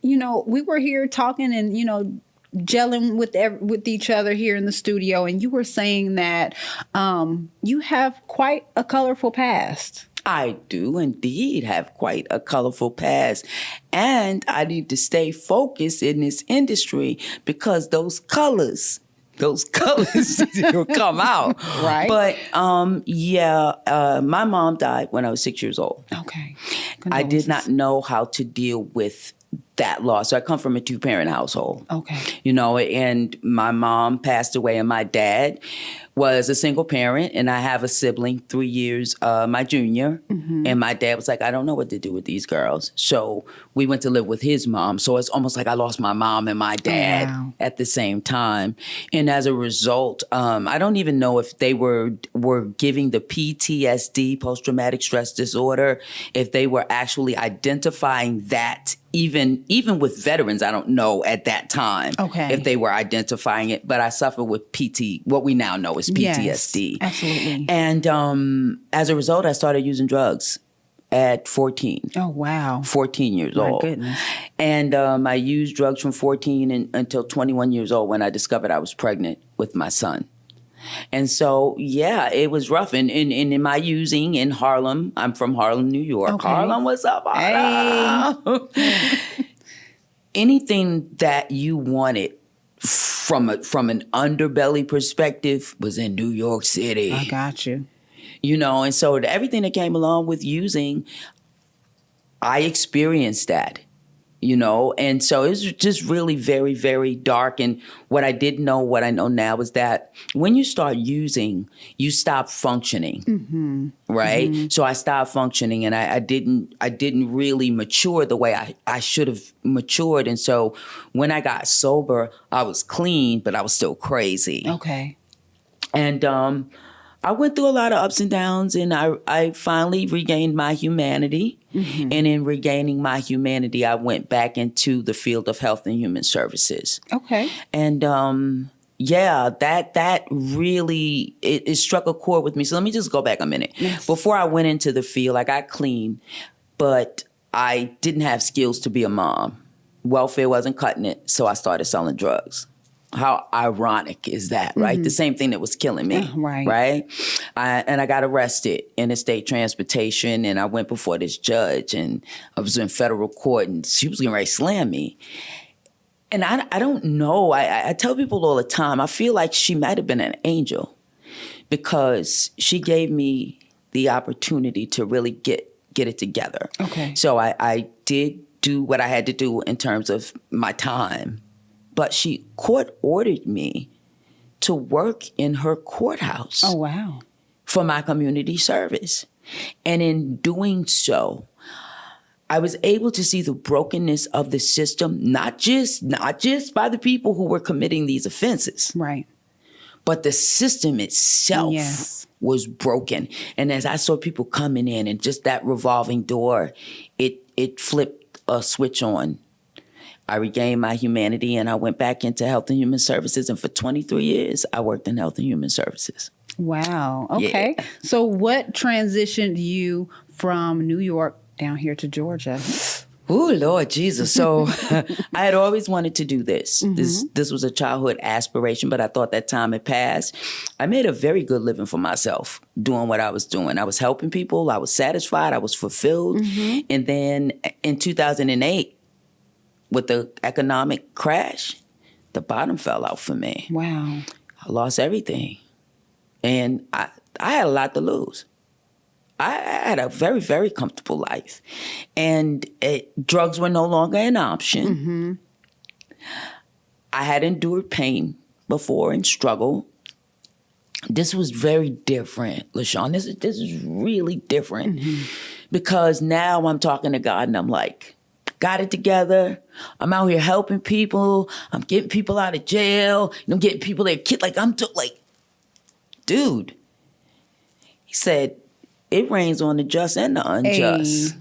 we were here talking and, gelling with each other here in the studio, and you were saying that you have quite a colorful past. I do indeed have quite a colorful past, and I need to stay focused in this industry because those colors will come out. Right. But my mom died when I was 6 years old. Okay. I did not know how to deal with that loss. So I come from a 2-parent household. Okay. And my mom passed away and my dad was a single parent, and I have a sibling 3 years, my junior. Mm-hmm. And my dad was like, I don't know what to do with these girls. So we went to live with his mom. So it's almost like I lost my mom and my dad at the same time. And as a result, I don't even know if they were giving the PTSD, post-traumatic stress disorder, if they were actually identifying that. Even with veterans, I don't know at that time if they were identifying it, but I suffered with what we now know is PTSD. Yes, absolutely. And as a result, I started using drugs at 14. Oh, wow. 14 years old. My goodness. And I used drugs from 14 until 21 years old when I discovered I was pregnant with my son. And so, it was rough. And in my using in Harlem, I'm from Harlem, New York. Okay. Harlem, what's up, Harlem? Hey. Anything that you wanted from an underbelly perspective was in New York City. I got you. And so everything that came along with using, I experienced that. And so it was just really very, very dark. And what I didn't know, what I know now is that when you start using, you stop functioning, right? Mm-hmm. So I stopped functioning, and I didn't really mature the way I should have matured. And so when I got sober, I was clean, but I was still crazy. Okay. And I went through a lot of ups and downs, and I finally regained my humanity. Mm-hmm. And in regaining my humanity, I went back into the field of health and human services. Okay. And that really, it struck a chord with me. So let me just go back a minute. Yes. Before I went into the field, I got clean, but I didn't have skills to be a mom. Welfare wasn't cutting it, so I started selling drugs. How ironic is that, right? Mm-hmm. The same thing that was killing me, right? And I got arrested in a state transportation, and I went before this judge, and I was in federal court, and she was getting ready to slam me. And I don't know. I tell people all the time, I feel like she might have been an angel because she gave me the opportunity to really get it together. Okay. So I did do what I had to do in terms of my time. But she court ordered me to work in her courthouse. Oh, wow. For my community service. And in doing so, I was able to see the brokenness of the system, not just by the people who were committing these offenses. Right. But the system itself was broken. And as I saw people coming in and just that revolving door, it flipped a switch on. I regained my humanity, and I went back into health and human services. And for 23 years, I worked in health and human services. Wow. Okay. Yeah. So what transitioned you from New York down here to Georgia? Oh, Lord Jesus. So I had always wanted to do this. Mm-hmm. This was a childhood aspiration, but I thought that time had passed. I made a very good living for myself doing what I was doing. I was helping people. I was satisfied. I was fulfilled. Mm-hmm. And then in 2008, with the economic crash, the bottom fell out for me. Wow. I lost everything. And I had a lot to lose. I had a very, very comfortable life. And drugs were no longer an option. Mm-hmm. I had endured pain before and struggle. This was very different, LaShon. This is really different. Mm-hmm. Because now I'm talking to God and I'm like, got it together. I'm out here helping people. I'm getting people out of jail. I'm getting people their kid. Dude. He said, it rains on the just and the unjust. Hey.